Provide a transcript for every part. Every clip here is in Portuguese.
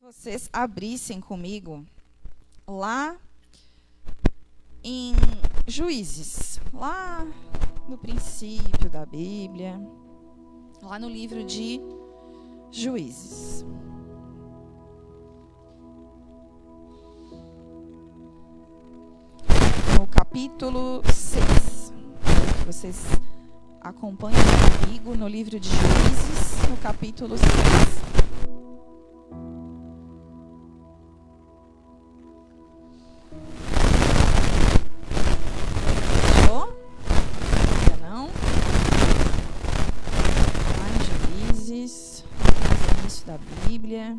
Vocês abrissem comigo lá em Juízes, lá no princípio da Bíblia, lá no livro de Juízes. No capítulo 6. Vocês acompanhem comigo no livro de Juízes, no capítulo 6. Da Bíblia,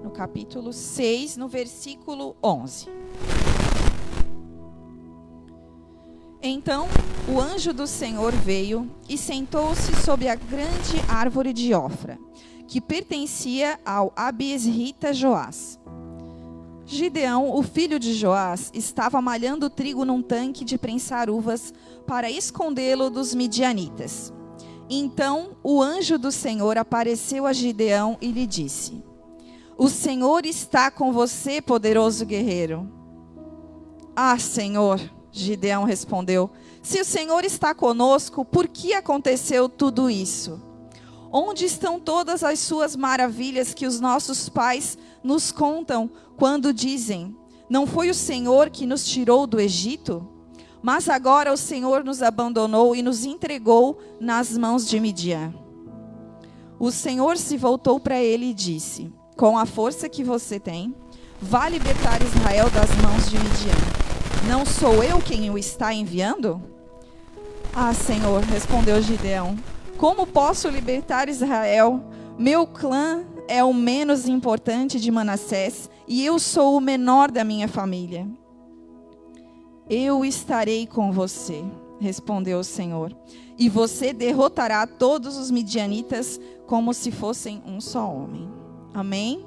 no capítulo 6, no versículo 11. Então o anjo do Senhor veio e sentou-se sob a grande árvore de Ofra, que pertencia ao abiesrita Joás. Gideão, o filho de Joás, estava malhando trigo num tanque de prensar uvas para escondê-lo dos midianitas. Então o anjo do Senhor apareceu a Gideão e lhe disse: O Senhor está com você, poderoso guerreiro. Ah, Senhor, Gideão respondeu, se o Senhor está conosco, por que aconteceu tudo isso? Onde estão todas as suas maravilhas que os nossos pais nos contam quando dizem: Não foi o Senhor que nos tirou do Egito? Mas agora o Senhor nos abandonou e nos entregou nas mãos de Midian. O Senhor se voltou para ele e disse: Com a força que você tem, vá libertar Israel das mãos de Midian. Não sou eu quem o está enviando? Ah, Senhor, respondeu Gideão, como posso libertar Israel? Meu clã é o menos importante de Manassés e eu sou o menor da minha família. Eu estarei com você, respondeu o Senhor, e você derrotará todos os midianitas como se fossem um só homem. Amém?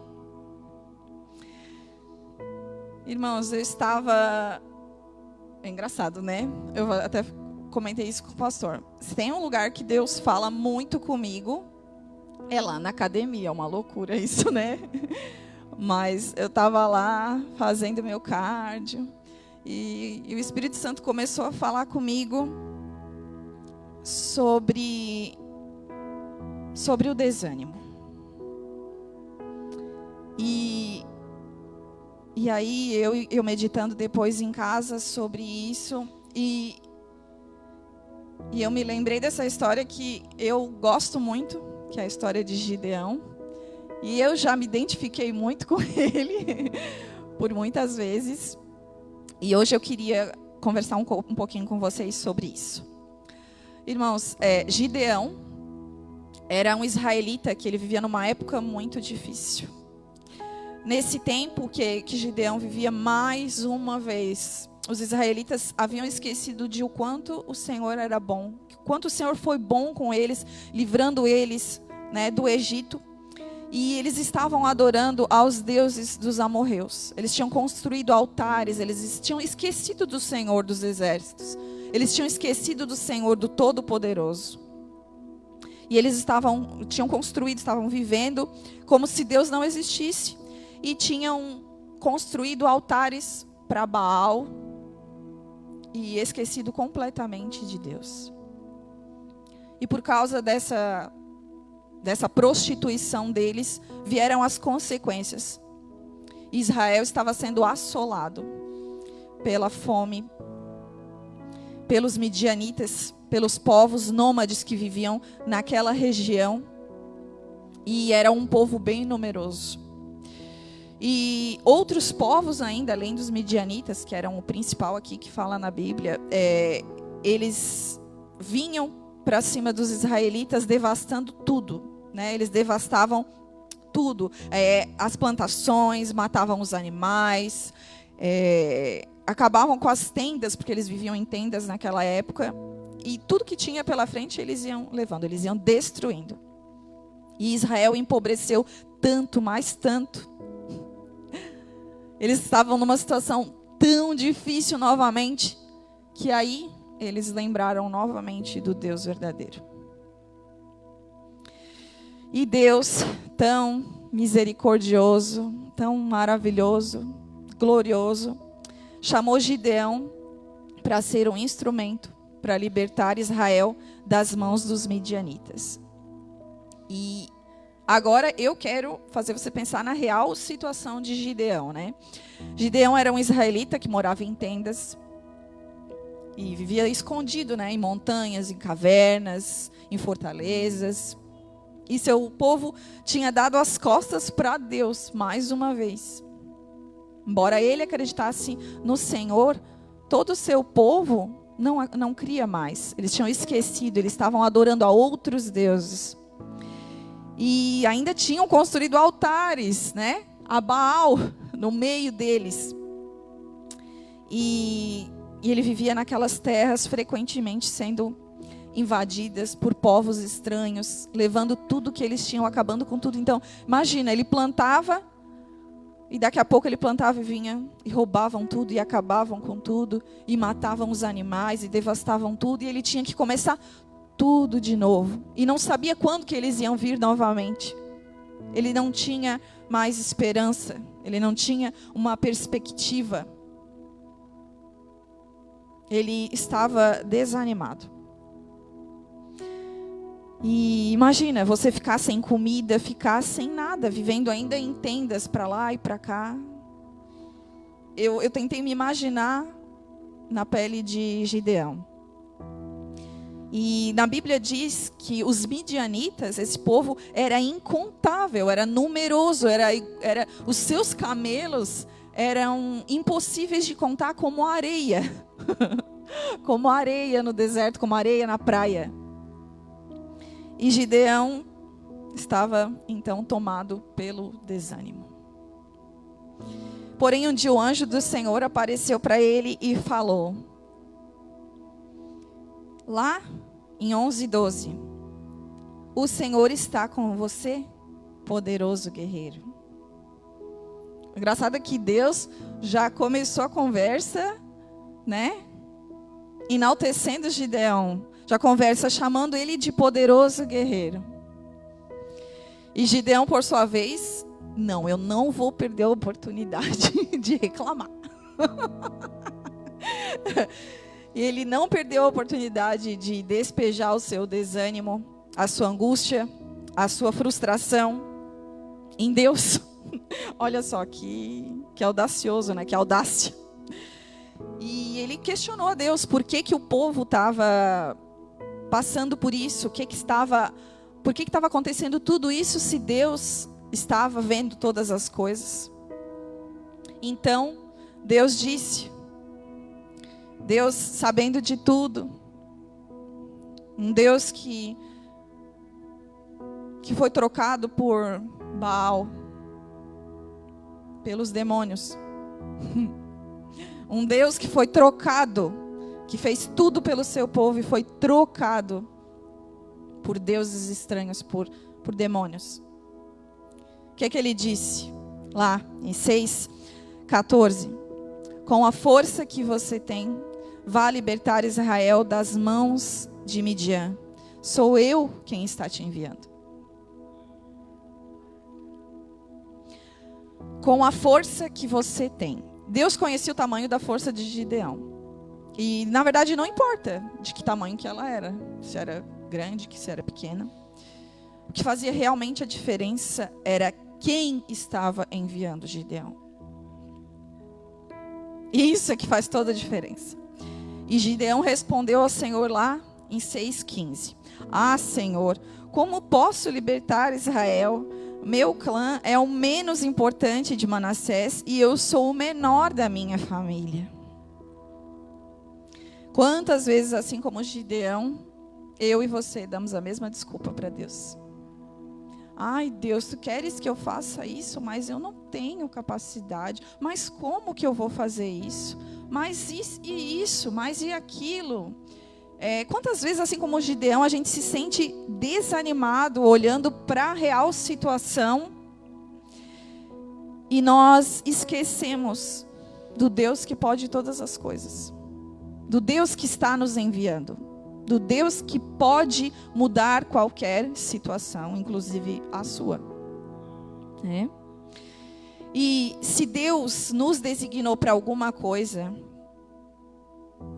Irmãos, eu estava... É engraçado, né? Eu até comentei isso com o pastor. Se tem um lugar que Deus fala muito comigo, é lá na academia. É uma loucura isso, né? Mas eu estava lá fazendo meu cardio. E o Espírito Santo começou a falar comigo sobre o desânimo. E aí eu meditando depois em casa sobre isso, e eu me lembrei dessa história que eu gosto muito, que é a história de Gideão. E eu já me identifiquei muito com ele, por muitas vezes. E hoje eu queria conversar um pouquinho com vocês sobre isso. Irmãos, Gideão era um israelita que ele vivia numa época muito difícil. Nesse tempo que Gideão vivia, mais uma vez, os israelitas haviam esquecido de o quanto o Senhor era bom, o quanto o Senhor foi bom com eles, livrando eles, né, do Egito. E eles estavam adorando aos deuses dos amorreus. Eles tinham construído altares, eles tinham esquecido do Senhor dos exércitos. Eles tinham esquecido do Senhor, do Todo-Poderoso. E eles tinham construído, estavam vivendo como se Deus não existisse. E tinham construído altares para Baal e esquecido completamente de Deus. E por causa dessa prostituição deles, vieram as consequências. Israel estava sendo assolado pela fome, pelos midianitas, pelos povos nômades que viviam naquela região. E era um povo bem numeroso. E outros povos ainda, além dos midianitas, que eram o principal aqui que fala na Bíblia, eles vinham para cima dos israelitas devastando tudo. Né? Eles devastavam tudo, as plantações, matavam os animais, acabavam com as tendas, porque eles viviam em tendas naquela época, e tudo que tinha pela frente eles iam levando, eles iam destruindo. E Israel empobreceu tanto, mais tanto. Eles estavam numa situação tão difícil novamente, que aí eles lembraram novamente do Deus verdadeiro. E Deus, tão misericordioso, tão maravilhoso, glorioso, chamou Gideão para ser um instrumento para libertar Israel das mãos dos midianitas. E agora eu quero fazer você pensar na real situação de Gideão, né? Gideão era um israelita que morava em tendas e vivia escondido, né? Em montanhas, em cavernas, em fortalezas. E seu povo tinha dado as costas para Deus mais uma vez. Embora ele acreditasse no Senhor, todo o seu povo não cria mais. Eles tinham esquecido, eles estavam adorando a outros deuses. E ainda tinham construído altares, né? A Baal no meio deles. E ele vivia naquelas terras frequentemente sendo invadidas por povos estranhos, levando tudo que eles tinham, acabando com tudo. Então, imagina, ele plantava e daqui a pouco ele plantava e vinha e roubavam tudo e acabavam com tudo e matavam os animais e devastavam tudo, e ele tinha que começar tudo de novo. E não sabia quando que eles iam vir novamente. Ele não tinha mais esperança, ele não tinha uma perspectiva. Ele estava desanimado. E imagina, você ficar sem comida, ficar sem nada, vivendo ainda em tendas para lá e para cá. Eu tentei me imaginar na pele de Gideão. E na Bíblia diz que os midianitas, esse povo, era incontável, era numeroso, os seus camelos eram impossíveis de contar como areia. Como areia no deserto, como areia na praia. E Gideão estava, então, tomado pelo desânimo. Porém, um dia o anjo do Senhor apareceu para ele e falou. Lá, em 11:12. O Senhor está com você, poderoso guerreiro. Engraçado que Deus já começou a conversa, né? Enaltecendo Gideão. Já conversa chamando ele de poderoso guerreiro. E Gideão, por sua vez, não, eu não vou perder a oportunidade de reclamar. E ele não perdeu a oportunidade de despejar o seu desânimo, a sua angústia, a sua frustração em Deus. Olha só que audacioso, né? Que audácia. E ele questionou a Deus por que o povo estava passando por isso, por que estava acontecendo tudo isso se Deus estava vendo todas as coisas. Então, Deus disse, Deus sabendo de tudo, um Deus que foi trocado por Baal, pelos demônios. Um Deus que foi trocado, que fez tudo pelo seu povo e foi trocado por deuses estranhos, por demônios. O que é que ele disse? Lá em 6:14. Com a força que você tem, vá libertar Israel das mãos de Midian. Sou eu quem está te enviando. Com a força que você tem. Deus conhecia o tamanho da força de Gideão. E, na verdade, não importa de que tamanho que ela era. Se era grande, se era pequena. O que fazia realmente a diferença era quem estava enviando Gideão. E isso é que faz toda a diferença. E Gideão respondeu ao Senhor lá em 6:15. Ah, Senhor, como posso libertar Israel? Meu clã é o menos importante de Manassés e eu sou o menor da minha família. Quantas vezes, assim como Gideão, eu e você damos a mesma desculpa para Deus. Ai, Deus, tu queres que eu faça isso, mas eu não tenho capacidade. Mas como que eu vou fazer isso? Mas isso, mas e aquilo? Quantas vezes, assim como Gideão, a gente se sente desanimado olhando para a real situação e nós esquecemos do Deus que pode todas as coisas, do Deus que está nos enviando, do Deus que pode mudar qualquer situação, inclusive a sua. né? E se Deus nos designou para alguma coisa,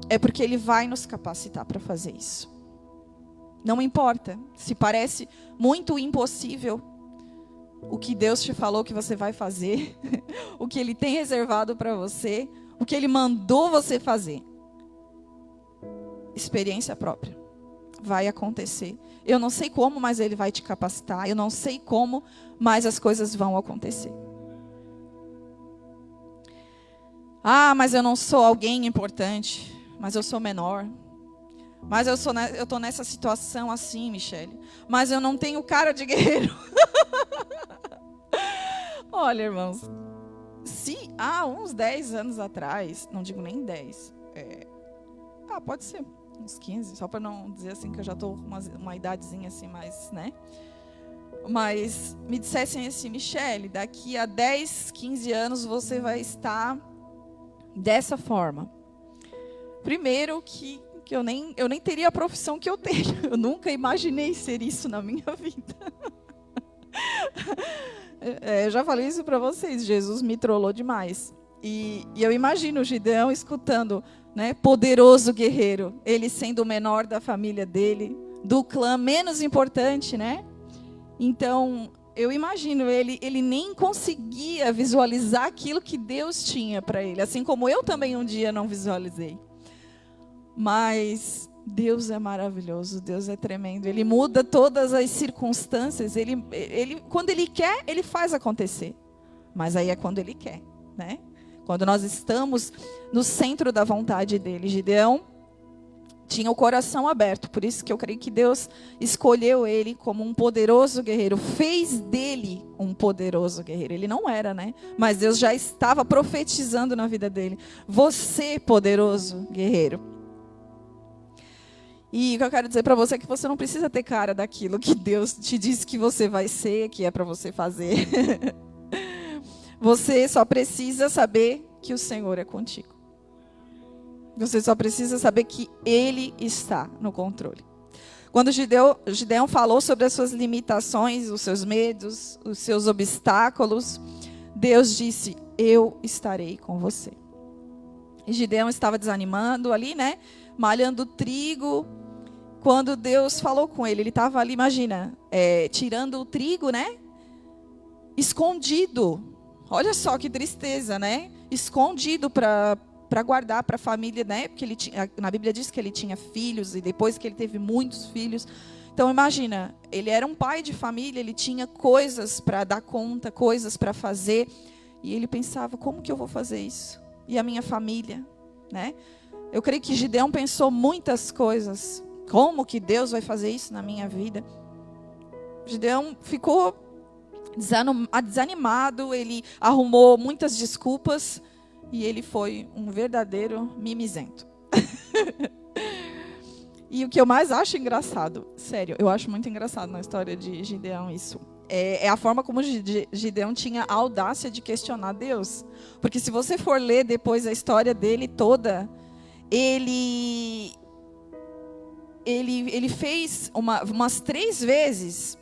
é porque Ele vai nos capacitar para fazer isso. Não importa se parece muito impossível o que Deus te falou que você vai fazer, o que Ele tem reservado para você, o que Ele mandou você fazer. Experiência própria. Vai acontecer. Eu não sei como, mas Ele vai te capacitar. Eu não sei como, mas as coisas vão acontecer. Ah, mas eu não sou alguém importante. Mas eu sou menor. Mas eu estou nessa situação assim, Michele. Mas eu não tenho cara de guerreiro. Olha, irmãos. Se há uns 10 anos atrás, não digo nem 10. Pode ser uns 15, só para não dizer assim que eu já estou com uma idadezinha assim mais, né? Mas me dissessem assim, Michele, daqui a 10, 15 anos você vai estar dessa forma. Primeiro que eu nem teria a profissão que eu tenho. Eu nunca imaginei ser isso na minha vida. Eu já falei isso para vocês, Jesus me trollou demais. E eu imagino o Gideão escutando, né, poderoso guerreiro, ele sendo o menor da família dele, do clã menos importante, né? Então, eu imagino, ele nem conseguia visualizar aquilo que Deus tinha para ele, assim como eu também um dia não visualizei. Mas Deus é maravilhoso, Deus é tremendo, Ele muda todas as circunstâncias, ele, quando Ele quer, Ele faz acontecer, mas aí é quando Ele quer, né? Quando nós estamos no centro da vontade dEle. Gideão tinha o coração aberto, por isso que eu creio que Deus escolheu ele como um poderoso guerreiro, fez dele um poderoso guerreiro. Ele não era, né? Mas Deus já estava profetizando na vida dele. Você, poderoso guerreiro. E o que eu quero dizer para você é que você não precisa ter cara daquilo que Deus te disse que você vai ser, que é para você fazer. Você só precisa saber que o Senhor é contigo. Você só precisa saber que Ele está no controle. Quando Gideão falou sobre as suas limitações, os seus medos, os seus obstáculos, Deus disse, eu estarei com você. E Gideão estava desanimando ali, né? Malhando trigo. Quando Deus falou com ele, ele estava ali, imagina, tirando o trigo, né? Escondido. Olha só que tristeza, né? Escondido para guardar para a família, né? Porque na Bíblia diz que ele tinha filhos e depois que ele teve muitos filhos. Então imagina, ele era um pai de família, ele tinha coisas para dar conta, coisas para fazer. E ele pensava, como que eu vou fazer isso? E a minha família, né? Eu creio que Gideão pensou muitas coisas. Como que Deus vai fazer isso na minha vida? Gideão ficou desanimado, ele arrumou muitas desculpas e ele foi um verdadeiro mimizento. E o que eu mais acho engraçado, sério, eu acho muito engraçado na história de Gideão isso, é a forma como Gideão tinha a audácia de questionar Deus. Porque se você for ler depois a história dele toda, ele fez umas 3 vezes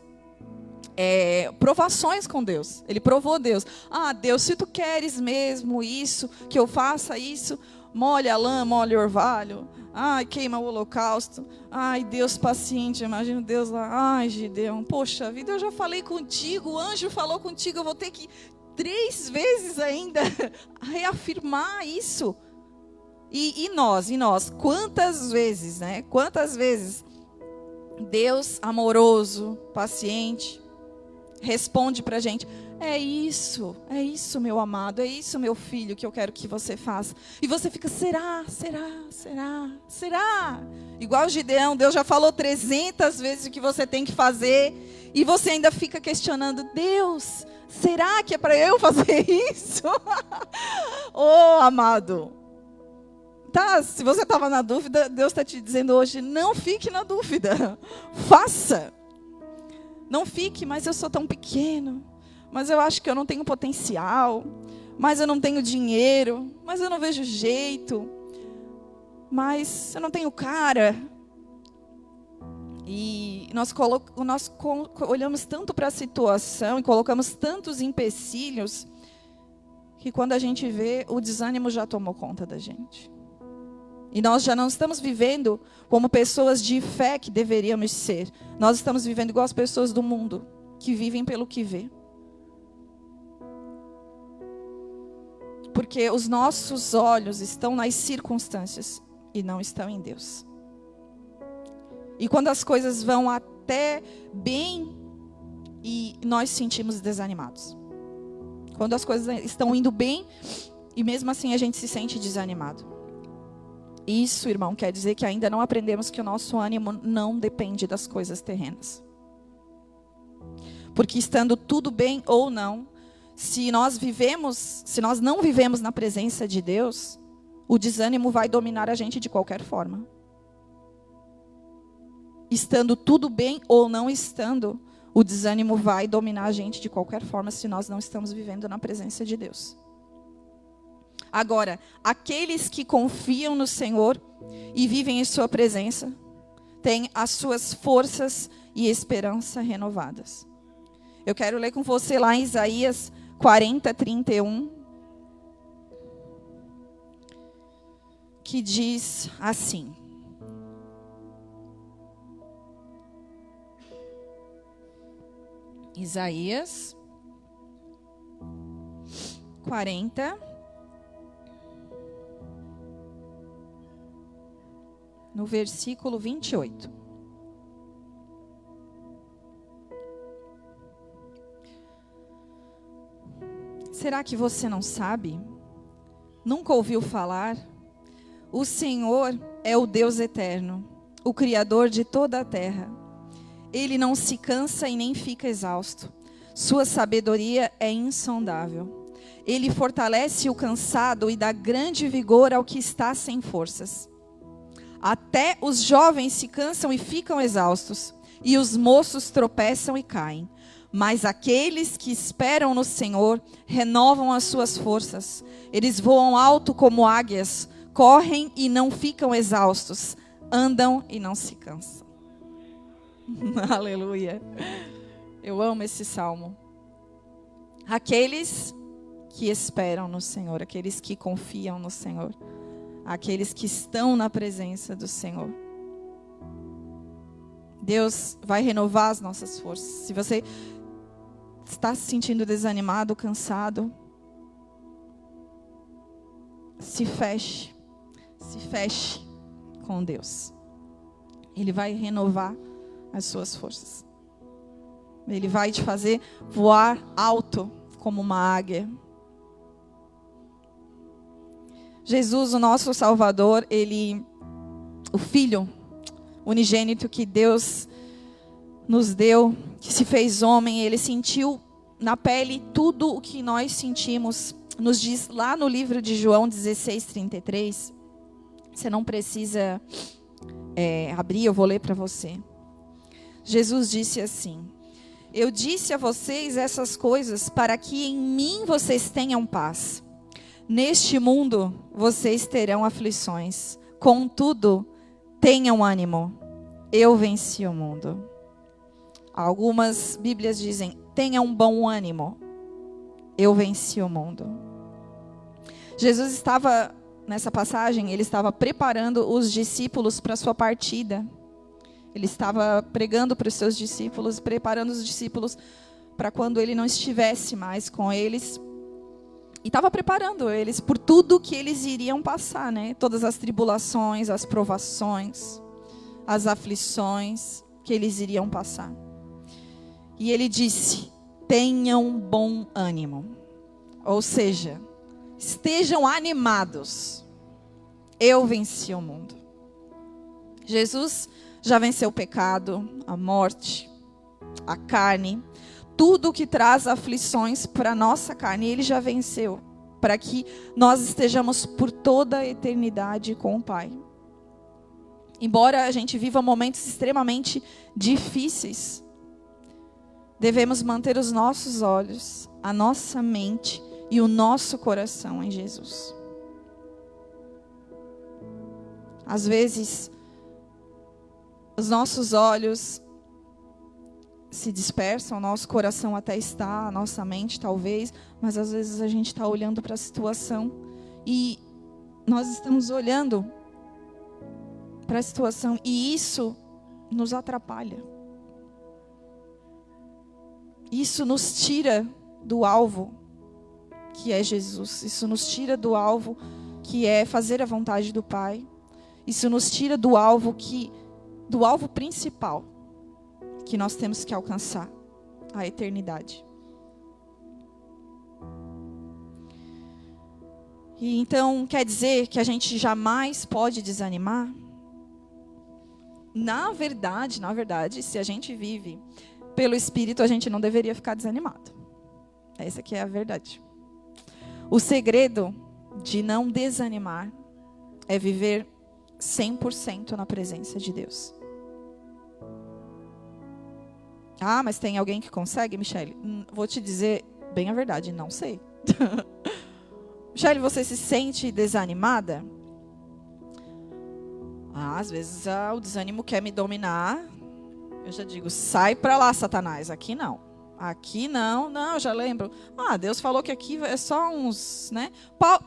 provações com Deus. Ele provou Deus. Ah, Deus, se tu queres mesmo isso, que eu faça isso, molha a lã, molha o orvalho. Ai, queima o holocausto. Ai, Deus paciente, imagina Deus lá. Ai, Gideão, poxa vida, eu já falei contigo, o anjo falou contigo, eu vou ter que 3 vezes ainda reafirmar isso. E nós, quantas vezes, né? Quantas vezes Deus amoroso, paciente, responde pra gente, é isso, meu amado, é isso, meu filho, que eu quero que você faça. E você fica, será? Igual o Gideão, Deus já falou 300 vezes o que você tem que fazer, e você ainda fica questionando, Deus, será que é para eu fazer isso? Oh, amado, tá, se você estava na dúvida, Deus está te dizendo hoje, não fique na dúvida, faça. Não fique, mas eu sou tão pequeno, mas eu acho que eu não tenho potencial, mas eu não tenho dinheiro, mas eu não vejo jeito, mas eu não tenho cara. E nós olhamos tanto para a situação e colocamos tantos empecilhos que quando a gente vê, o desânimo já tomou conta da gente. E nós já não estamos vivendo como pessoas de fé que deveríamos ser. Nós estamos vivendo igual as pessoas do mundo, que vivem pelo que vê. Porque os nossos olhos estão nas circunstâncias e não estão em Deus. E quando as coisas vão até bem, e nós sentimos desanimados. Quando as coisas estão indo bem, e mesmo assim a gente se sente desanimado. Isso, irmão, quer dizer que ainda não aprendemos que o nosso ânimo não depende das coisas terrenas. Porque estando tudo bem ou não, se nós não vivemos na presença de Deus, o desânimo vai dominar a gente de qualquer forma. Estando tudo bem ou não estando, o desânimo vai dominar a gente de qualquer forma se nós não estamos vivendo na presença de Deus. Agora, aqueles que confiam no Senhor e vivem em sua presença, têm as suas forças e esperança renovadas. Eu quero ler com você lá em Isaías 40:31, que diz assim: Isaías 40, no versículo 28. Será que você não sabe? Nunca ouviu falar? O Senhor é o Deus eterno, o Criador de toda a terra. Ele não se cansa e nem fica exausto. Sua sabedoria é insondável. Ele fortalece o cansado e dá grande vigor ao que está sem forças. Até os jovens se cansam e ficam exaustos, e os moços tropeçam e caem. Mas aqueles que esperam no Senhor renovam as suas forças. Eles voam alto como águias, correm e não ficam exaustos, andam e não se cansam. Aleluia. Eu amo esse salmo. Aqueles que esperam no Senhor, aqueles que confiam no Senhor, aqueles que estão na presença do Senhor. Deus vai renovar as nossas forças. Se você está se sentindo desanimado, cansado, se feche com Deus. Ele vai renovar as suas forças. Ele vai te fazer voar alto como uma águia. Jesus, o nosso Salvador, o Filho unigênito que Deus nos deu, que se fez homem, ele sentiu na pele tudo o que nós sentimos. Nos diz lá no livro de João 16:33. Você não precisa abrir, eu vou ler para você. Jesus disse assim: eu disse a vocês essas coisas para que em mim vocês tenham paz. Neste mundo vocês terão aflições. Contudo, tenham ânimo. Eu venci o mundo. Algumas Bíblias dizem: tenham bom ânimo. Eu venci o mundo. Jesus estava, nessa passagem, ele estava preparando os discípulos para a sua partida. Ele estava pregando para os seus discípulos, preparando os discípulos para quando ele não estivesse mais com eles. E estava preparando eles por tudo que eles iriam passar, né? Todas as tribulações, as provações, as aflições que eles iriam passar. E ele disse: tenham bom ânimo. Ou seja, estejam animados. Eu venci o mundo. Jesus já venceu o pecado, a morte, a carne. Tudo que traz aflições para a nossa carne, ele já venceu. Para que nós estejamos por toda a eternidade com o Pai. Embora a gente viva momentos extremamente difíceis, devemos manter os nossos olhos, a nossa mente e o nosso coração em Jesus. Às vezes, os nossos olhos se dispersam, nosso coração até está, a nossa mente talvez, mas às vezes a gente está olhando para a situação e nós estamos olhando para a situação e isso nos atrapalha. Isso nos tira do alvo, que é Jesus. Isso nos tira do alvo, que é fazer a vontade do Pai. Isso nos tira do alvo principal, que nós temos que alcançar, a eternidade. E então, quer dizer que a gente jamais pode desanimar? Na verdade, se a gente vive pelo Espírito, a gente não deveria ficar desanimado. Essa aqui é a verdade. O segredo de não desanimar é viver 100% na presença de Deus. Ah, mas tem alguém que consegue, Michele? Vou te dizer bem a verdade, não sei. Michele, você se sente desanimada? Às vezes o desânimo quer me dominar. Eu já digo, sai pra lá, Satanás. Aqui não. Aqui não, eu já lembro. Deus falou que aqui é só uns, né?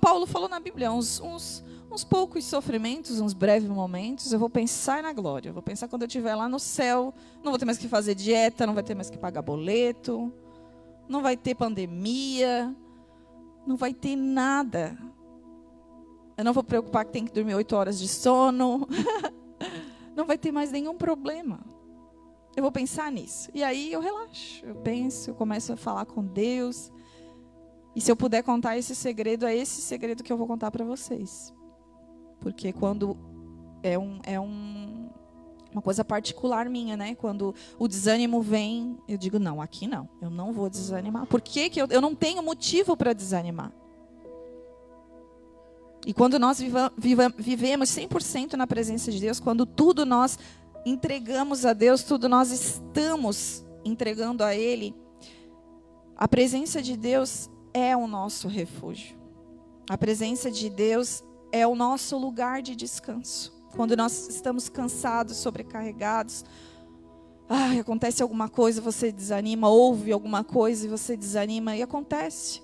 Paulo falou na Bíblia, uns poucos sofrimentos, uns breves momentos. Eu vou pensar na glória. Eu vou pensar quando eu estiver lá no céu. Não vou ter mais que fazer dieta, não vai ter mais que pagar boleto. Não vai ter pandemia. Não vai ter nada. Eu não vou preocupar que tem que dormir 8 horas de sono. Não vai ter mais nenhum problema. Eu vou pensar nisso. E aí eu relaxo. Eu penso, eu começo a falar com Deus. E se eu puder contar esse segredo, é esse segredo que eu vou contar para vocês. Porque quando uma coisa particular minha, né? Quando o desânimo vem, eu digo, não, aqui não. Eu não vou desanimar. Por que eu não tenho motivo para desanimar? E quando nós vivemos 100% na presença de Deus, quando tudo nós entregamos a Deus, tudo nós estamos entregando a Ele, a presença de Deus é o nosso refúgio. A presença de Deus é o nosso lugar de descanso. Quando nós estamos cansados, sobrecarregados, acontece alguma coisa, você desanima, ouve alguma coisa e você desanima, e acontece,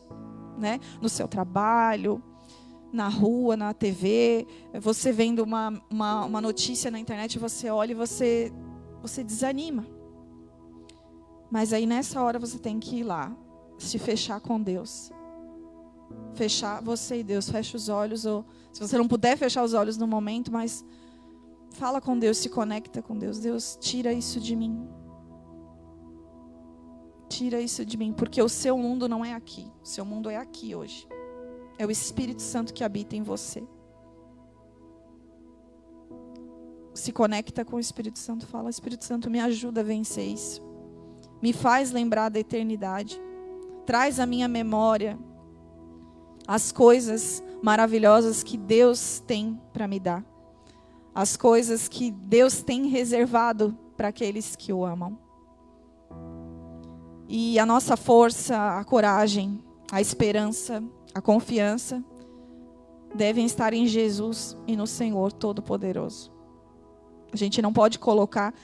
né? No seu trabalho, na rua, na TV, você vendo uma notícia na internet, você olha e você desanima. Mas aí nessa hora você tem que ir lá, se fechar com Deus. Fechar você e Deus, fecha os olhos, ou se você não puder fechar os olhos no momento, mas fala com Deus, se conecta com Deus. Deus, tira isso de mim. Tira isso de mim, porque o seu mundo não é aqui. O seu mundo é aqui hoje. É o Espírito Santo que habita em você. Se conecta com o Espírito Santo, fala, Espírito Santo, me ajuda a vencer isso. Me faz lembrar da eternidade. Traz à minha memória as coisas maravilhosas que Deus tem para me dar. As coisas que Deus tem reservado para aqueles que o amam. E a nossa força, a coragem, a esperança, a confiança devem estar em Jesus e no Senhor Todo-Poderoso. A gente não pode colocar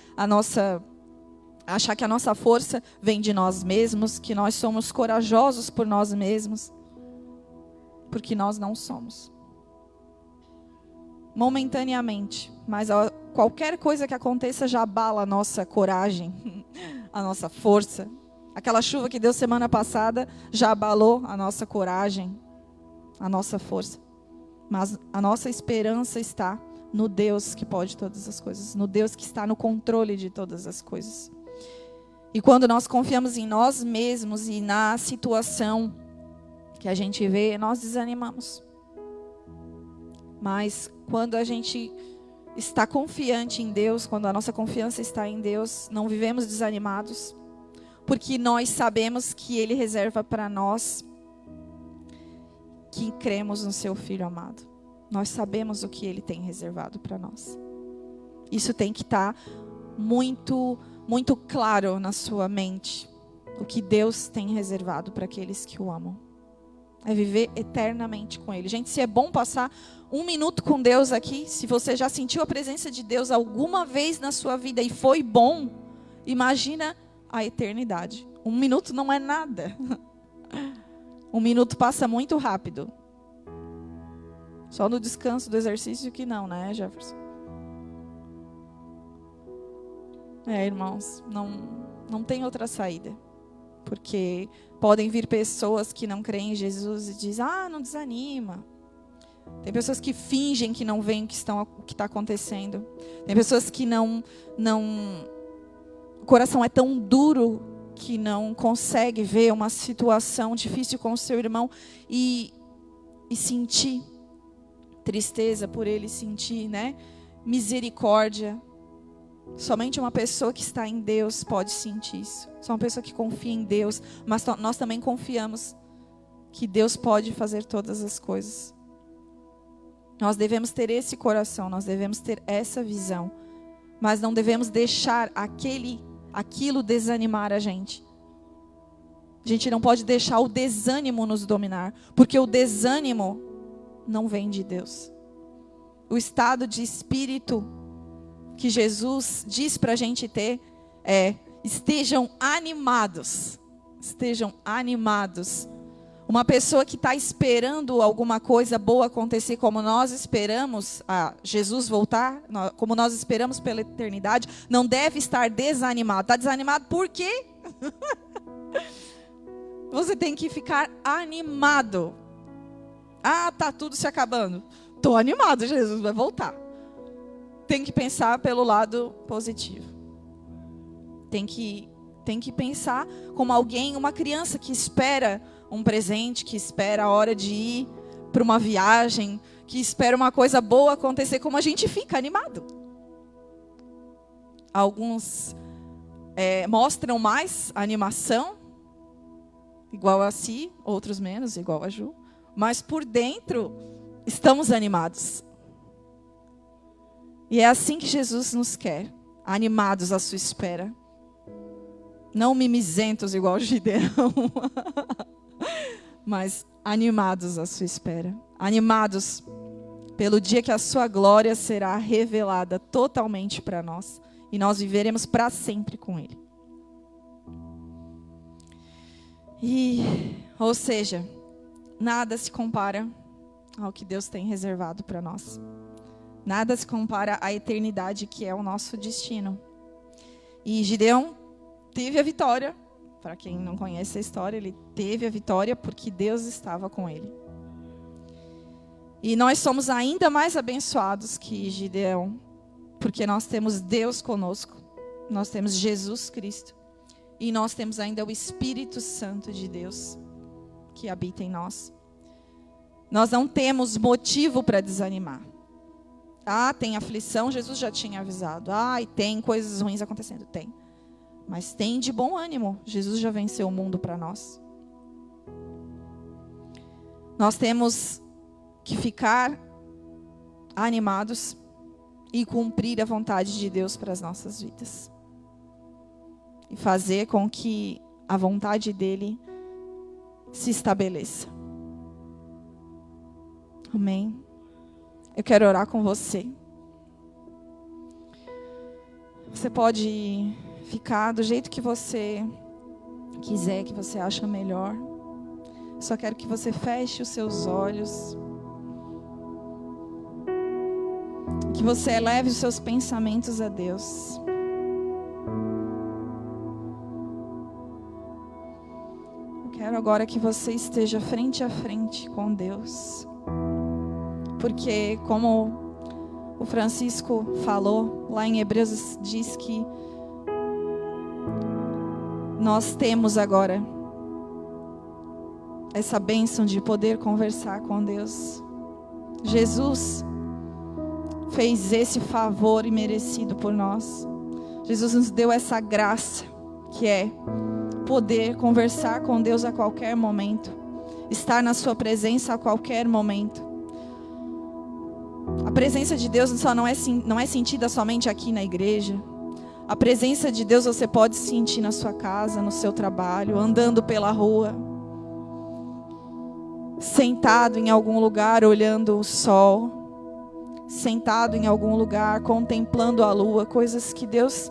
achar que a nossa força vem de nós mesmos, que nós somos corajosos por nós mesmos, porque nós não somos. Momentaneamente, mas qualquer coisa que aconteça já abala a nossa coragem, a nossa força. Aquela chuva que deu semana passada já abalou a nossa coragem, a nossa força. Mas a nossa esperança está no Deus que pode todas as coisas, no Deus que está no controle de todas as coisas. E quando nós confiamos em nós mesmos e na situação que a gente vê, nós desanimamos. Mas quando a gente está confiante em Deus, quando a nossa confiança está em Deus, não vivemos desanimados, porque nós sabemos que Ele reserva para nós que cremos no Seu Filho amado. Nós sabemos o que Ele tem reservado para nós. Isso tem que estar muito, muito claro na sua mente. O que Deus tem reservado para aqueles que o amam. É viver eternamente com Ele. Gente, se é bom passar 1 minuto com Deus aqui, se você já sentiu a presença de Deus alguma vez na sua vida e foi bom, imagina a eternidade. 1 minuto não é nada. 1 minuto passa muito rápido. Só no descanso do exercício que não, né, Jefferson? Irmãos, não tem outra saída. Porque podem vir pessoas que não creem em Jesus e dizem, não desanima. Tem pessoas que fingem que não veem o que está acontecendo. Tem pessoas que o coração é tão duro que não consegue ver uma situação difícil com o seu irmão e sentir tristeza por ele, sentir, né, misericórdia. Somente uma pessoa que está em Deus pode sentir isso. Só uma pessoa que confia em Deus. Mas nós também confiamos que Deus pode fazer todas as coisas. Nós devemos ter esse coração, nós devemos ter essa visão. Mas não devemos deixar aquilo desanimar a gente. A gente não pode deixar o desânimo nos dominar. Porque o desânimo não vem de Deus. O estado de espírito que Jesus diz para a gente ter estejam animados. Estejam animados. Uma pessoa que está esperando alguma coisa boa acontecer, como nós esperamos Jesus voltar, como nós esperamos pela eternidade, não deve estar desanimado. Está desanimado por quê? Você tem que ficar animado. Está tudo se acabando. Estou animado, Jesus vai voltar. Tem que pensar pelo lado positivo. Tem que pensar como alguém, uma criança que espera um presente, que espera a hora de ir para uma viagem, que espera uma coisa boa acontecer, como a gente fica animado. Alguns mostram mais animação, igual a Si, outros menos, igual a Ju. Mas por dentro, estamos animados. E é assim que Jesus nos quer, animados à sua espera. Não mimizentos igual Gideão, mas animados à sua espera. Animados pelo dia que a sua glória será revelada totalmente para nós. E nós viveremos para sempre com Ele. Ou seja, nada se compara ao que Deus tem reservado para nós. Nada se compara à eternidade que é o nosso destino. E Gideão teve a vitória. Para quem não conhece a história, ele teve a vitória porque Deus estava com ele. E nós somos ainda mais abençoados que Gideão, porque nós temos Deus conosco. Nós temos Jesus Cristo. E nós temos ainda o Espírito Santo de Deus que habita em nós. Nós não temos motivo para desanimar. Tem aflição, Jesus já tinha avisado. E tem coisas ruins acontecendo. Tem. Mas tem de bom ânimo. Jesus já venceu o mundo para nós. Nós temos que ficar animados e cumprir a vontade de Deus para as nossas vidas. E fazer com que a vontade dele se estabeleça. Amém. Eu quero orar com você. Você pode ficar do jeito que você quiser, que você acha melhor. Só quero que você feche os seus olhos. Que você eleve os seus pensamentos a Deus. Eu quero agora que você esteja frente a frente com Deus. Porque, como o Francisco falou, lá em Hebreus diz que nós temos agora essa bênção de poder conversar com Deus. Jesus fez esse favor imerecido por nós. Jesus nos deu essa graça, que é poder conversar com Deus a qualquer momento, estar na sua presença a qualquer momento. A presença de Deus não é sentida somente aqui na igreja. A presença de Deus você pode sentir na sua casa, no seu trabalho, andando pela rua. sentado em algum lugar olhando o sol, sentado em algum lugar contemplando a lua, coisas que Deus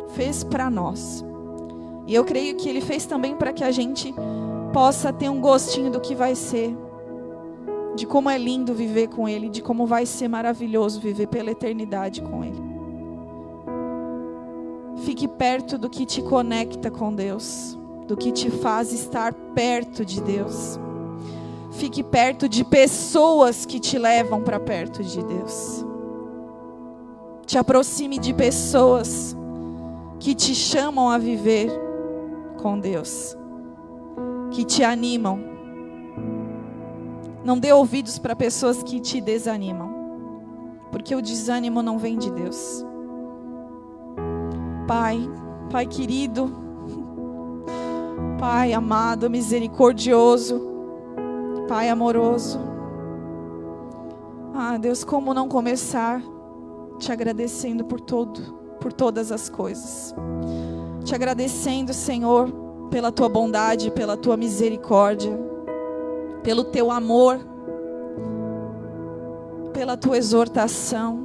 fez para nós. E eu creio que Ele fez também para que a gente possa ter um gostinho do que vai ser, de como é lindo viver com Ele, de como vai ser maravilhoso viver pela eternidade com Ele. Fique perto do que te conecta com Deus, do que te faz estar perto de Deus. Fique perto de pessoas que te levam para perto de Deus. Te aproxime de pessoas que te chamam a viver com Deus, que te animam. Não dê ouvidos para pessoas que te desanimam, porque o desânimo não vem de Deus. Pai querido, Pai amado, misericordioso, Pai amoroso. Deus, como não começar te agradecendo por todas as coisas. Te agradecendo, Senhor, pela tua bondade, pela tua misericórdia, pelo teu amor, pela tua exortação,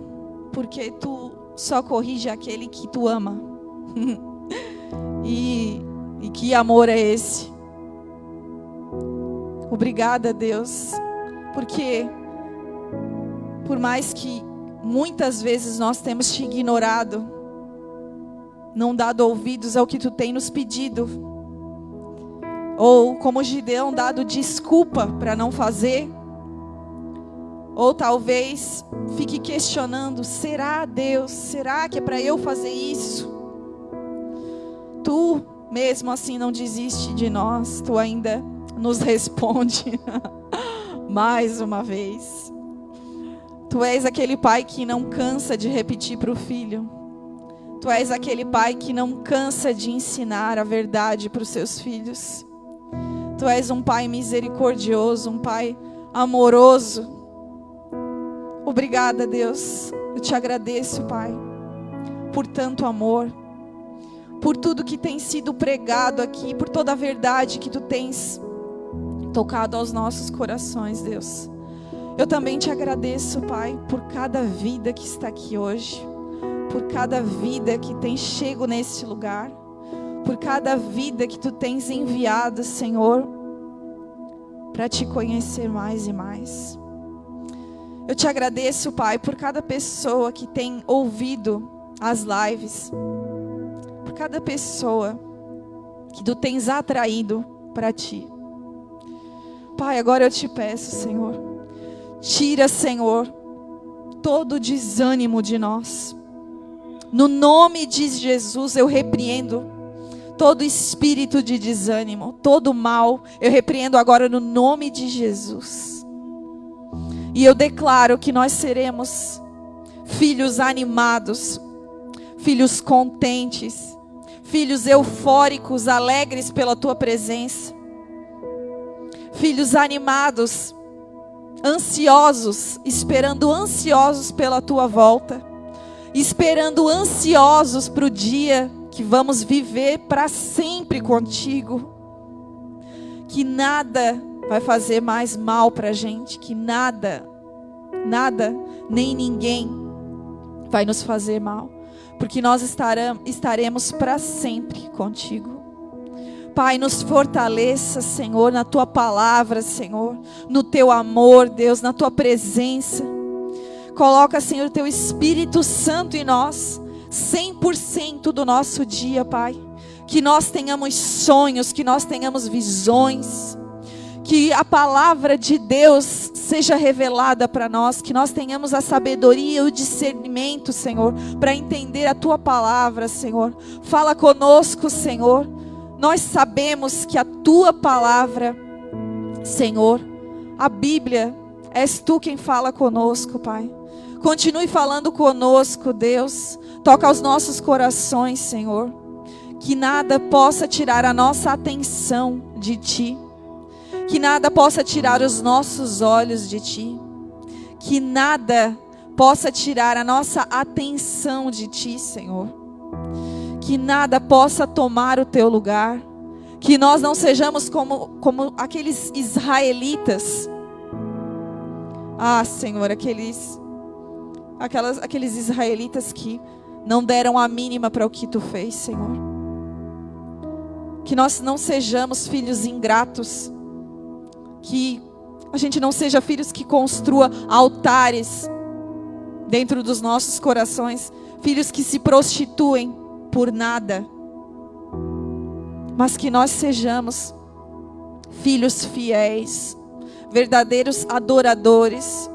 porque tu só corrige aquele que tu ama. E que amor é esse? Obrigada, Deus, porque por mais que muitas vezes nós temos te ignorado, não dado ouvidos ao que tu tem nos pedido, ou como Gideão, dado desculpa para não fazer, ou talvez fique questionando: será, Deus, será que é para eu fazer isso? Tu mesmo assim não desiste de nós, tu ainda nos responde mais uma vez. Tu és aquele pai que não cansa de repetir para o filho. Tu és aquele pai que não cansa de ensinar a verdade para os seus filhos. Tu és um pai misericordioso, um pai amoroso. Obrigada, Deus. Eu te agradeço, Pai, por tanto amor, por tudo que tem sido pregado aqui, por toda a verdade que tu tens tocado aos nossos corações, Deus. Eu também te agradeço, Pai, por cada vida que está aqui hoje, por cada vida que tem chego nesse lugar, por cada vida que tu tens enviado, Senhor, para te conhecer mais e mais. Eu te agradeço, Pai, por cada pessoa que tem ouvido as lives, por cada pessoa que tu tens atraído para ti. Pai, agora eu te peço, Senhor, tira, Senhor, todo o desânimo de nós. No nome de Jesus eu repreendo todo espírito de desânimo, todo mal, eu repreendo agora no nome de Jesus. E eu declaro que nós seremos filhos animados, filhos contentes, filhos eufóricos, alegres pela tua presença. Filhos animados, ansiosos, esperando ansiosos pela tua volta, esperando ansiosos para o dia que vamos viver para sempre contigo. Que nada vai fazer mais mal para a gente, que nada, nem ninguém vai nos fazer mal, porque nós estaremos para sempre contigo. Pai, nos fortaleça, Senhor, na tua palavra, Senhor, no teu amor, Deus, na tua presença. Coloca, Senhor, o teu Espírito Santo em nós, 100% do nosso dia, Pai. Que nós tenhamos sonhos, que nós tenhamos visões, que a palavra de Deus seja revelada para nós, que nós tenhamos a sabedoria e o discernimento, Senhor, para entender a tua palavra, Senhor. Fala conosco, Senhor. Nós sabemos que a tua palavra, Senhor, a Bíblia, és tu quem fala conosco, Pai. Continue falando conosco, Deus. Toca aos nossos corações, Senhor. Que nada possa tirar a nossa atenção de ti. Que nada possa tirar os nossos olhos de ti. Que nada possa tirar a nossa atenção de ti, Senhor. Que nada possa tomar o teu lugar. Que nós não sejamos como aqueles israelitas. Ah, Senhor, aqueles israelitas que não deram a mínima para o que Tu fez, Senhor. Que nós não sejamos filhos ingratos. Que a gente não seja filhos que construa altares dentro dos nossos corações. Filhos que se prostituem por nada. Mas que nós sejamos filhos fiéis, verdadeiros adoradores.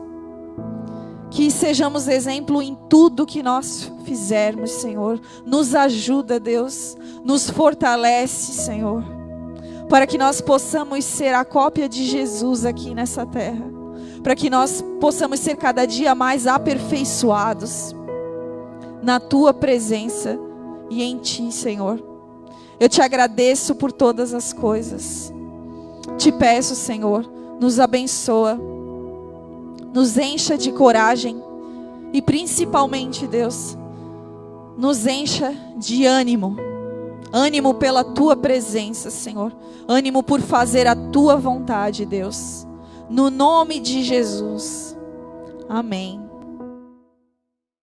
Que sejamos exemplo em tudo que nós fizermos, Senhor. Nos ajuda, Deus. Nos fortalece, Senhor. Para que nós possamos ser a cópia de Jesus aqui nessa terra. Para que nós possamos ser cada dia mais aperfeiçoados na Tua presença e em Ti, Senhor. Eu Te agradeço por todas as coisas. Te peço, Senhor, nos abençoa. Nos encha de coragem. E principalmente, Deus, nos encha de ânimo. Ânimo pela Tua presença, Senhor. Ânimo por fazer a Tua vontade, Deus. No nome de Jesus. Amém.